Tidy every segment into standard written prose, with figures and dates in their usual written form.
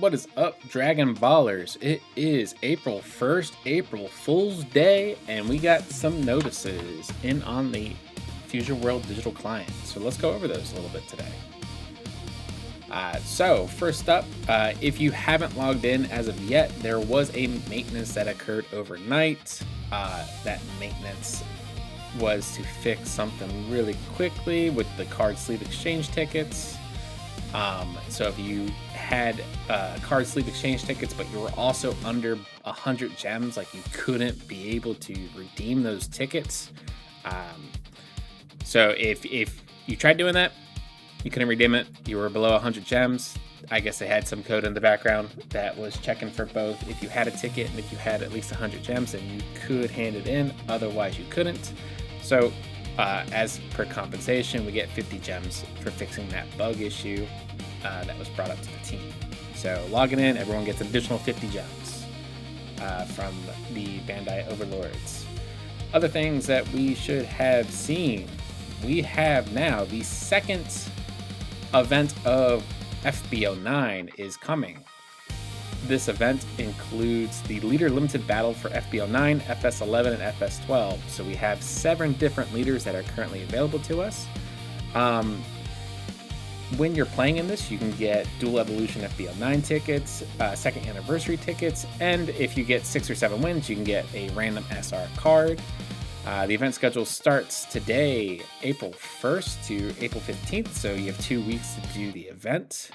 What is up, Dragon Ballers? It is April 1st, April Fool's Day, and we got some notices in on the Fusion World digital client. So let's go over those a little bit today. So first up, if you haven't logged in as of yet, there was a maintenance that occurred overnight. That maintenance was to fix something really quickly with the card sleeve exchange tickets. So if you had card sleeve exchange tickets, but you were also under 100 gems, like you couldn't be able to redeem those tickets. So if you tried doing that, you couldn't redeem it, you were below 100 gems, I guess they had some code in the background that was checking for both. If you had a ticket and if you had at least 100 gems, then you could hand it in, otherwise you couldn't. So as per compensation, we get 50 gems for fixing that bug issue that was brought up to the team. So logging in, everyone gets an additional 50 gems from the Bandai Overlords. Other things that we should have seen. We have now the second event of FBO9 is coming. This event includes the leader limited battle for FBO9, FS11, and FS12. So we have 7 different leaders that are currently available to us. When you're playing in this, you can get Dual Evolution FBO9 tickets, second anniversary tickets, and if you get 6 or 7 wins, you can get a random SR card. The event schedule starts today, April 1st to April 15th, so you have 2 weeks to do the event.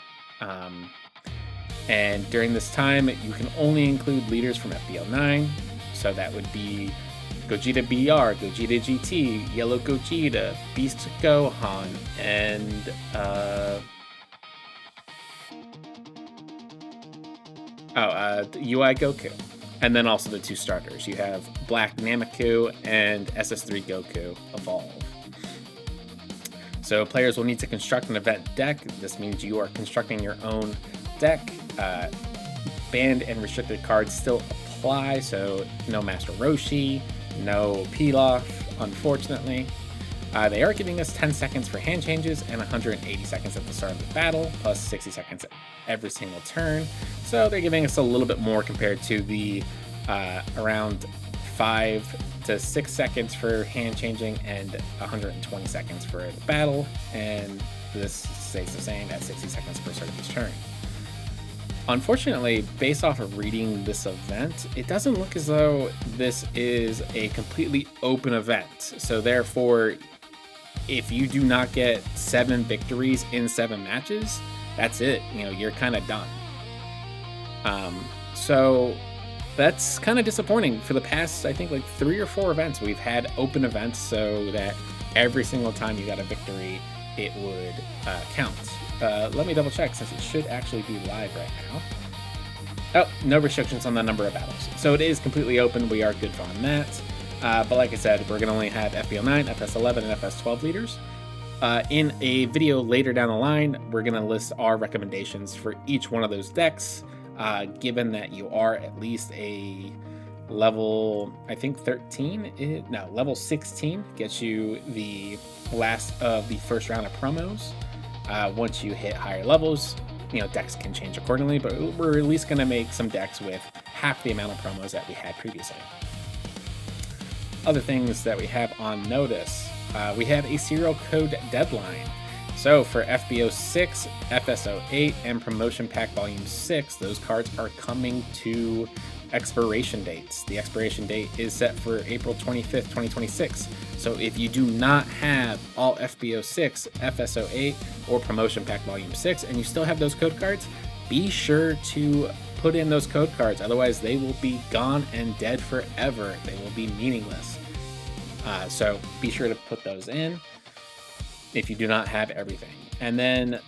And during this time, you can only include leaders from FBO9, so that would be Gojita BR, Gojita GT, Yellow Gojita, Beast Gohan, and UI Goku. And then also the 2 starters. You have Black Namakku and SS3 Goku Evolve. So players will need to construct an event deck. This means you are constructing your own deck. Banned and restricted cards still apply, so no Master Roshi, no Pilaf, unfortunately. They are giving us 10 seconds for hand changes and 180 seconds at the start of the battle, plus 60 seconds every single turn. So they're giving us a little bit more compared to the around 5 to 6 seconds for hand changing and 120 seconds for the battle. And this stays the same at 60 seconds per start of each turn. Unfortunately, based off of reading this event, it doesn't look as though this is a completely open event. So therefore, if you do not get 7 victories in 7 matches, that's it. You know, you're kind of done. So that's kind of disappointing. For the past, I think, like 3 or 4 events, we've had open events so that every single time you got a victory, it would count. Let me double check, since it should actually be live right now. Oh, no restrictions on the number of battles. So it is completely open. We are good on that. But like I said, we're going to only have FBO9, FS11, and FS12 leaders. In a video later down the line, we're going to list our recommendations for each one of those decks. Given that you are at least a level, I think 13, level 16 gets you the last of the first round of promos. Once you hit higher levels, you know, decks can change accordingly, but we're at least going to make some decks with half the amount of promos that we had previously. Other things that we have on notice, we have a serial code deadline. So for FBO 6, FSO 8, and Promotion Pack Volume 6, those cards are coming to expiration dates. The expiration date is set for April 25th, 2026. So if you do not have all FBO 6, FSO 8, or Promotion Pack Volume 6, and you still have those code cards, be sure to put in those code cards. Otherwise, they will be gone and dead forever. They will be meaningless. So be sure to put those in if you do not have everything. And then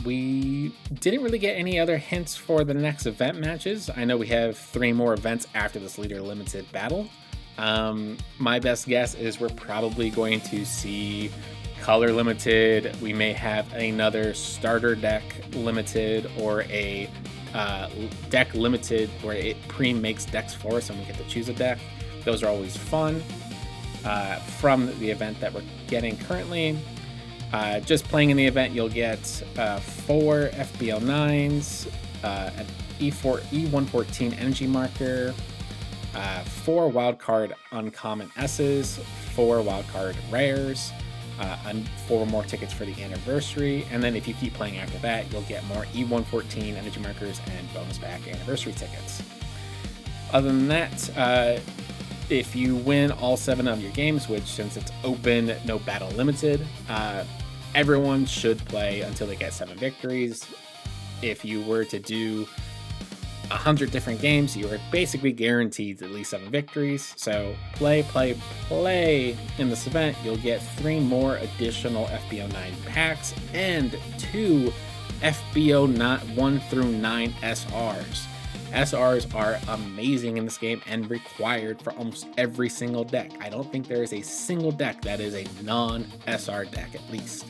we didn't really get any other hints for the next event matches. I know we have 3 more events after this leader limited battle. My best guess is we're probably going to see color limited. We may have another starter deck limited, or a deck limited where it pre-makes decks for us and we get to choose a deck. Those are always fun. From the event that we're getting currently, just playing in the event, you'll get 4 FBO9s, an E114 energy marker, 4 wildcard uncommon S's, 4 wildcard rares, and 4 more tickets for the anniversary. And then if you keep playing after that, you'll get more E114 energy markers and bonus pack anniversary tickets. Other than that, if you win all 7 of your games, which since it's open, no battle limited, everyone should play until they get 7 victories. If you were to do 100 different games, you are basically guaranteed at least 7 victories. So play in this event. You'll get 3 more additional FBO 9 packs and 2 FBO 1 through 9 SRs. SRs are amazing in this game and required for almost every single deck. I don't think there is a single deck that is a non-SR deck at least.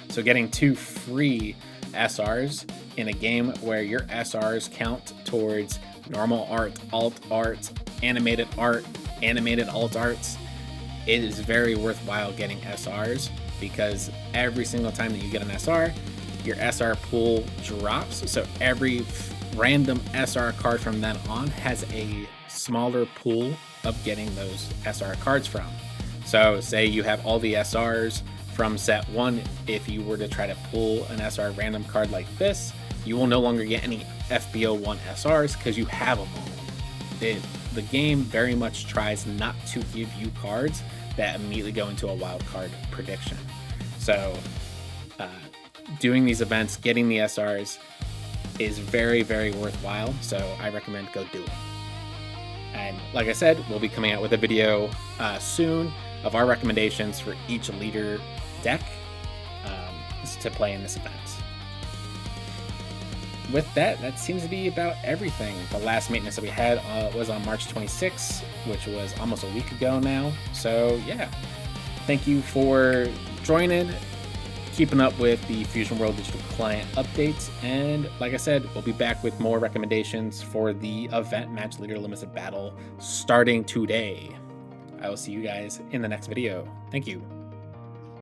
So getting 2 free SRs in a game where your SRs count towards normal art, alt art, animated alt arts, it is very worthwhile getting SRs, because every single time that you get an SR, your SR pool drops. So every random SR card from then on has a smaller pool of getting those SR cards from. So say you have all the SRs from set 1, if you were to try to pull an SR random card like this, you will no longer get any FBO 1 SRs because you have them all. The game very much tries not to give you cards that immediately go into a wild card prediction. So doing these events, getting the SRs is very, very worthwhile. So I recommend go do it. And like I said, we'll be coming out with a video soon of our recommendations for each leader deck to play in this event. With that seems to be about everything. The last maintenance that we had was on March 26th, which was almost a week ago now. So yeah, thank you for joining, keeping up with the Fusion World Digital Client updates. And like I said, we'll be back with more recommendations for the event Match Leader Limited Battle starting today. I will see you guys in the next video. Thank you.